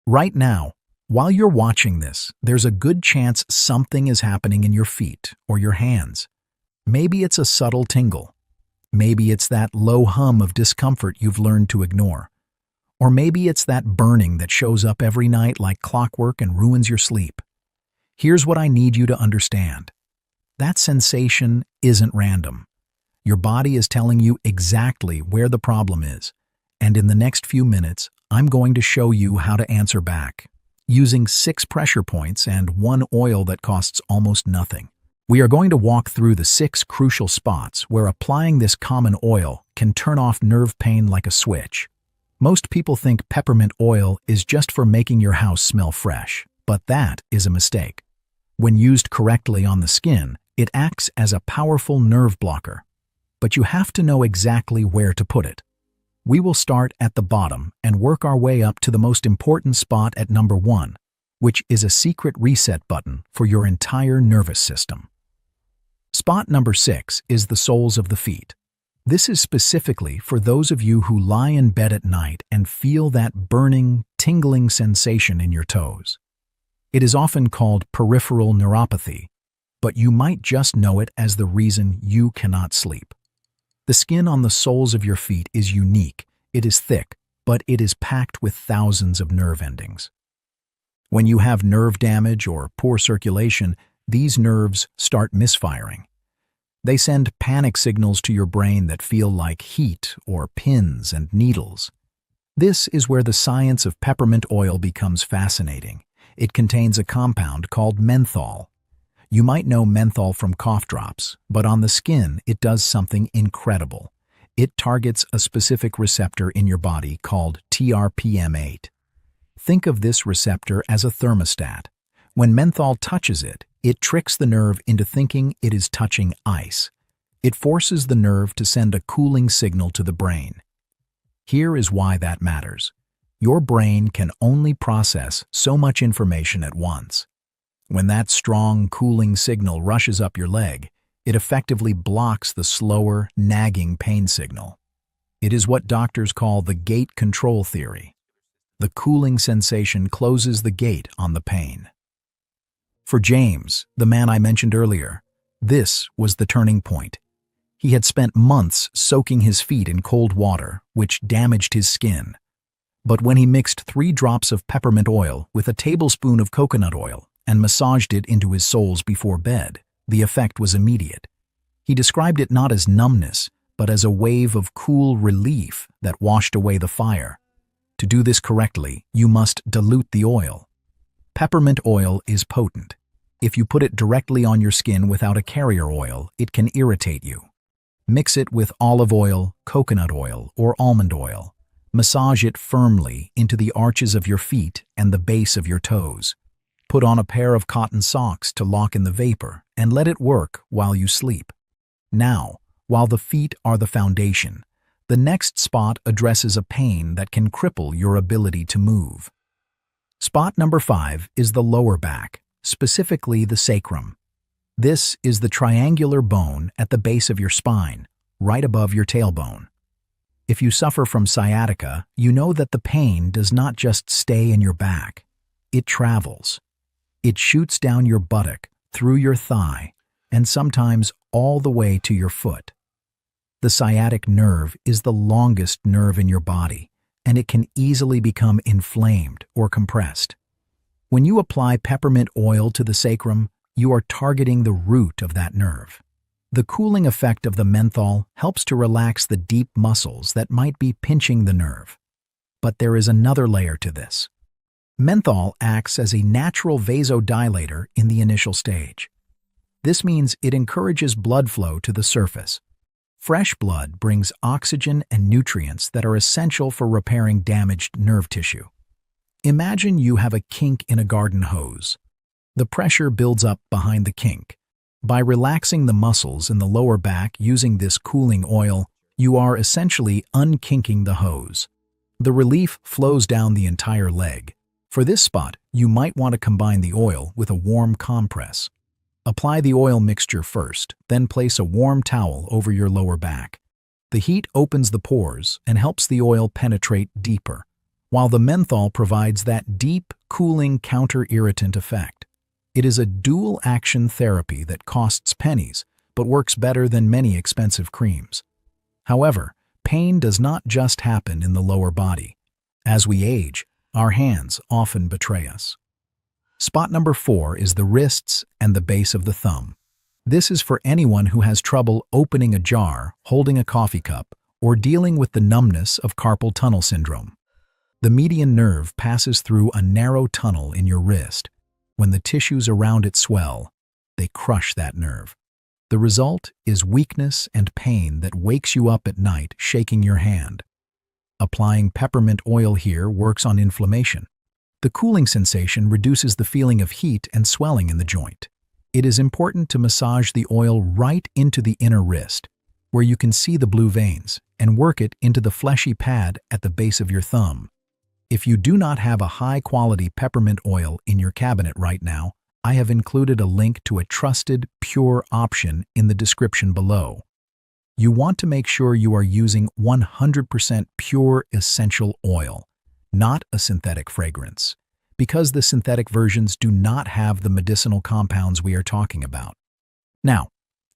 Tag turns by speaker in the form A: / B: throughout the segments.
A: Right now, while you're watching this, there's a good chance something is happening in your feet or your hands. Maybe it's a subtle tingle. Maybe it's that low hum of discomfort you've learned to ignore. Or maybe it's that burning that shows up every night like clockwork and ruins your sleep. Here's what I need you to understand. That sensation isn't random. Your body is telling you exactly where the problem is, and in the next few minutes, I'm going to show you how to answer back, using 6 pressure points and 1 oil that costs almost nothing. We are going to walk through the 6 crucial spots where applying this common oil can turn off nerve pain like a switch. Most people think peppermint oil is just for making your house smell fresh, but that is a mistake. When used correctly on the skin, it acts as a powerful nerve blocker. But you have to know exactly where to put it. We will start at the bottom and work our way up to the most important spot at number 1, which is a secret reset button for your entire nervous system. Spot number 6 is the soles of the feet. This is specifically for those of you who lie in bed at night and feel that burning, tingling sensation in your toes. It is often called peripheral neuropathy, but you might just know it as the reason you cannot sleep. The skin on the soles of your feet is unique. It is thick, but it is packed with thousands of nerve endings. When you have nerve damage or poor circulation, these nerves start misfiring. They send panic signals to your brain that feel like heat or pins and needles. This is where the science of peppermint oil becomes fascinating. It contains a compound called menthol. You might know menthol from cough drops, but on the skin it does something incredible. It targets a specific receptor in your body called TRPM8. Think of this receptor as a thermostat. When menthol touches it, it tricks the nerve into thinking it is touching ice. It forces the nerve to send a cooling signal to the brain. Here is why that matters. Your brain can only process so much information at once. When that strong, cooling signal rushes up your leg, it effectively blocks the slower, nagging pain signal. It is what doctors call the gate control theory. The cooling sensation closes the gate on the pain. For James, the man I mentioned earlier, this was the turning point. He had spent months soaking his feet in cold water, which damaged his skin. But when he mixed 3 drops of peppermint oil with a tablespoon of coconut oil and massaged it into his soles before bed, the effect was immediate. He described it not as numbness, but as a wave of cool relief that washed away the fire. To do this correctly, you must dilute the oil. Peppermint oil is potent. If you put it directly on your skin without a carrier oil, it can irritate you. Mix it with olive oil, coconut oil, or almond oil. Massage it firmly into the arches of your feet and the base of your toes. Put on a pair of cotton socks to lock in the vapor and let it work while you sleep. Now, while the feet are the foundation, the next spot addresses a pain that can cripple your ability to move. Spot number 5 is the lower back, specifically the sacrum. This is the triangular bone at the base of your spine, right above your tailbone. If you suffer from sciatica, you know that the pain does not just stay in your back. It travels. It shoots down your buttock, through your thigh, and sometimes all the way to your foot. The sciatic nerve is the longest nerve in your body, and it can easily become inflamed or compressed. When you apply peppermint oil to the sacrum, you are targeting the root of that nerve. The cooling effect of the menthol helps to relax the deep muscles that might be pinching the nerve. But there is another layer to this. Menthol acts as a natural vasodilator in the initial stage. This means it encourages blood flow to the surface. Fresh blood brings oxygen and nutrients that are essential for repairing damaged nerve tissue. Imagine you have a kink in a garden hose. The pressure builds up behind the kink. By relaxing the muscles in the lower back using this cooling oil, you are essentially unkinking the hose. The relief flows down the entire leg. For this spot, you might want to combine the oil with a warm compress. Apply the oil mixture first, then place a warm towel over your lower back. The heat opens the pores and helps the oil penetrate deeper. while the menthol provides that deep, cooling counter-irritant effect. It is a dual-action therapy that costs pennies, but works better than many expensive creams. However, pain does not just happen in the lower body. As we age, our hands often betray us. Spot number 4 is the wrists and the base of the thumb. This is for anyone who has trouble opening a jar, holding a coffee cup, or dealing with the numbness of carpal tunnel syndrome. The median nerve passes through a narrow tunnel in your wrist. When the tissues around it swell, they crush that nerve. The result is weakness and pain that wakes you up at night shaking your hand. Applying peppermint oil here works on inflammation. The cooling sensation reduces the feeling of heat and swelling in the joint. It is important to massage the oil right into the inner wrist, where you can see the blue veins, and work it into the fleshy pad at the base of your thumb. If you do not have a high-quality peppermint oil in your cabinet right now, I have included a link to a trusted, pure option in the description below. You want to make sure you are using 100% pure essential oil, not a synthetic fragrance, because the synthetic versions do not have the medicinal compounds we are talking about. Now,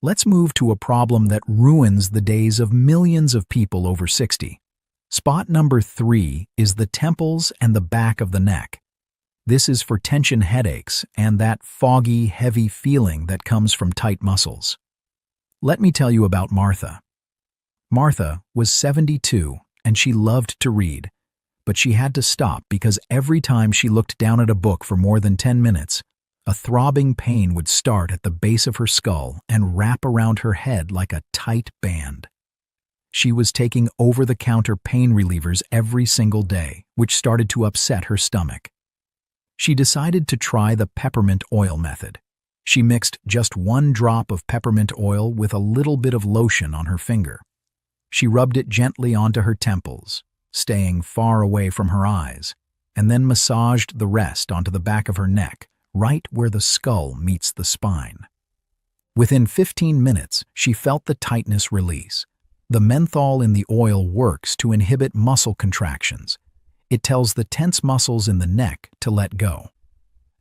A: let's move to a problem that ruins the days of millions of people over 60. Spot number 3 is the temples and the back of the neck. This is for tension headaches and that foggy, heavy feeling that comes from tight muscles. Let me tell you about Martha. Martha was 72 and she loved to read, but she had to stop because every time she looked down at a book for more than 10 minutes, a throbbing pain would start at the base of her skull and wrap around her head like a tight band. She was taking over-the-counter pain relievers every single day, which started to upset her stomach. She decided to try the peppermint oil method. She mixed just 1 drop of peppermint oil with a little bit of lotion on her finger. She rubbed it gently onto her temples, staying far away from her eyes, and then massaged the rest onto the back of her neck, right where the skull meets the spine. Within 15 minutes, she felt the tightness release. The menthol in the oil works to inhibit muscle contractions. It tells the tense muscles in the neck to let go.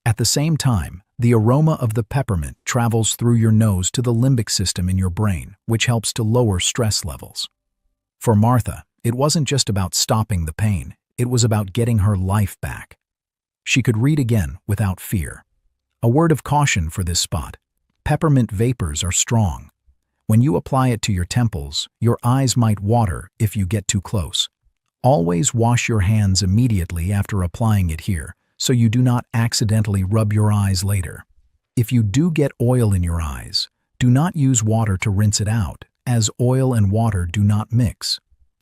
A: At the same time, the aroma of the peppermint travels through your nose to the limbic system in your brain, which helps to lower stress levels. For Martha, it wasn't just about stopping the pain, it was about getting her life back. She could read again without fear. A word of caution for this spot: peppermint vapors are strong. When you apply it to your temples, your eyes might water if you get too close. Always wash your hands immediately after applying it here, so you do not accidentally rub your eyes later. If you do get oil in your eyes, do not use water to rinse it out, as oil and water do not mix.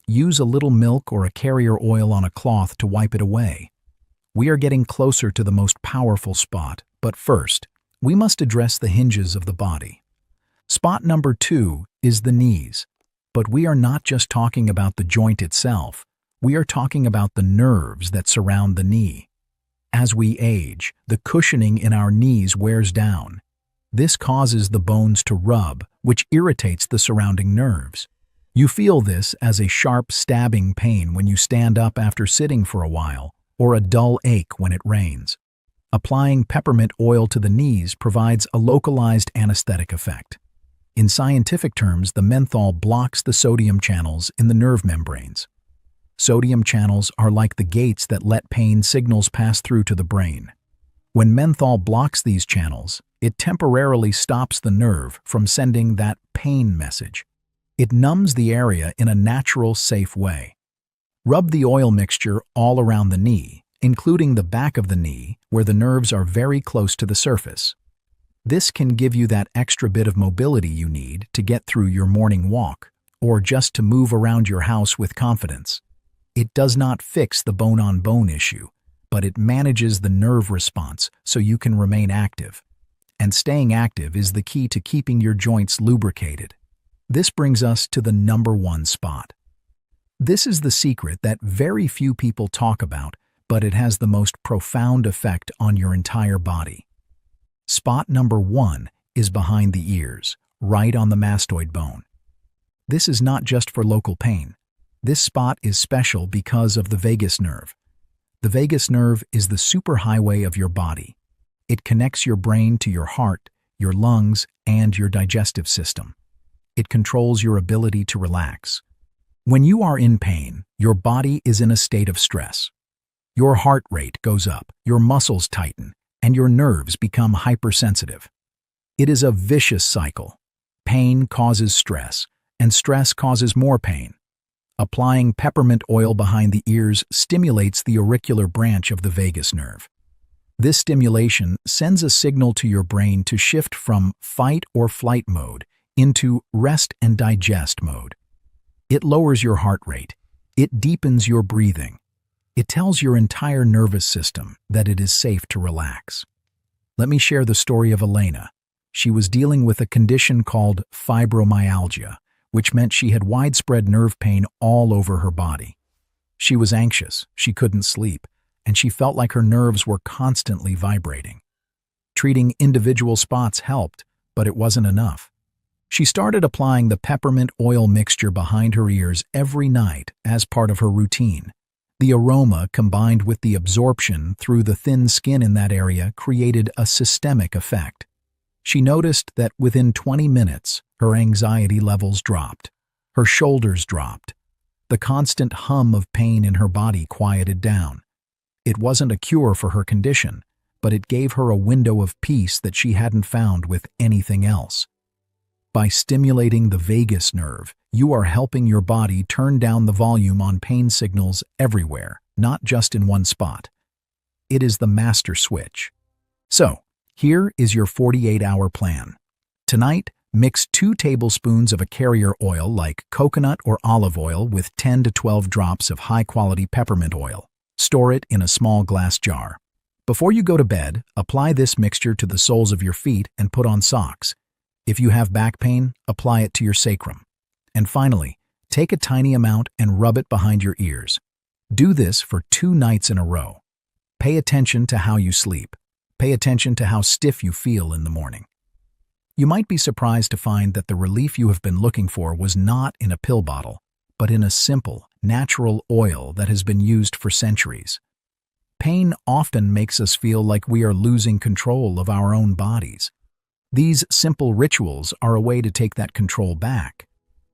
A: Use a little milk or a carrier oil on a cloth to wipe it away. We are getting closer to the most powerful spot, but first, we must address the hinges of the body. Spot number 2 is the knees, but we are not just talking about the joint itself, we are talking about the nerves that surround the knee. As we age, the cushioning in our knees wears down. This causes the bones to rub, which irritates the surrounding nerves. You feel this as a sharp stabbing pain when you stand up after sitting for a while, or a dull ache when it rains. Applying peppermint oil to the knees provides a localized anesthetic effect. In scientific terms, the menthol blocks the sodium channels in the nerve membranes. Sodium channels are like the gates that let pain signals pass through to the brain. When menthol blocks these channels, it temporarily stops the nerve from sending that pain message. It numbs the area in a natural, safe way. Rub the oil mixture all around the knee, including the back of the knee, where the nerves are very close to the surface. This can give you that extra bit of mobility you need to get through your morning walk, or just to move around your house with confidence. It does not fix the bone-on-bone issue, but it manages the nerve response so you can remain active. And staying active is the key to keeping your joints lubricated. This brings us to the number 1 spot. This is the secret that very few people talk about, but it has the most profound effect on your entire body. Spot number 1 is behind the ears, right on the mastoid bone. This is not just for local pain. This spot is special because of the vagus nerve. The vagus nerve is the superhighway of your body. It connects your brain to your heart, your lungs, and your digestive system. It controls your ability to relax. When you are in pain, your body is in a state of stress. Your heart rate goes up, your muscles tighten, and your nerves become hypersensitive. It is a vicious cycle. Pain causes stress, and stress causes more pain. Applying peppermint oil behind the ears stimulates the auricular branch of the vagus nerve. This stimulation sends a signal to your brain to shift from fight or flight mode into rest and digest mode. It lowers your heart rate. It deepens your breathing. It tells your entire nervous system that it is safe to relax. Let me share the story of Elena. She was dealing with a condition called fibromyalgia, which meant she had widespread nerve pain all over her body. She was anxious, she couldn't sleep, and she felt like her nerves were constantly vibrating. Treating individual spots helped, but it wasn't enough. She started applying the peppermint oil mixture behind her ears every night as part of her routine. The aroma combined with the absorption through the thin skin in that area created a systemic effect. She noticed that within 20 minutes, her anxiety levels dropped. Her shoulders dropped. The constant hum of pain in her body quieted down. It wasn't a cure for her condition, but it gave her a window of peace that she hadn't found with anything else. By stimulating the vagus nerve, you are helping your body turn down the volume on pain signals everywhere, not just in one spot. It is the master switch. So, here is your 48-hour plan. Tonight, mix 2 tablespoons of a carrier oil like coconut or olive oil with 10 to 12 drops of high-quality peppermint oil. Store it in a small glass jar. Before you go to bed, apply this mixture to the soles of your feet and put on socks. If you have back pain, apply it to your sacrum. And finally, take a tiny amount and rub it behind your ears. Do this for 2 nights in a row. Pay attention to how you sleep. Pay attention to how stiff you feel in the morning. You might be surprised to find that the relief you have been looking for was not in a pill bottle, but in a simple, natural oil that has been used for centuries. Pain often makes us feel like we are losing control of our own bodies. These simple rituals are a way to take that control back.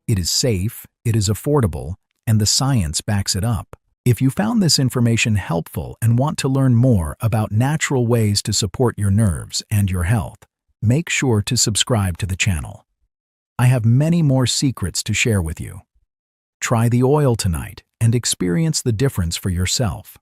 A: It is safe, it is affordable, and the science backs it up. If you found this information helpful and want to learn more about natural ways to support your nerves and your health, make sure to subscribe to the channel. I have many more secrets to share with you. Try the oil tonight and experience the difference for yourself.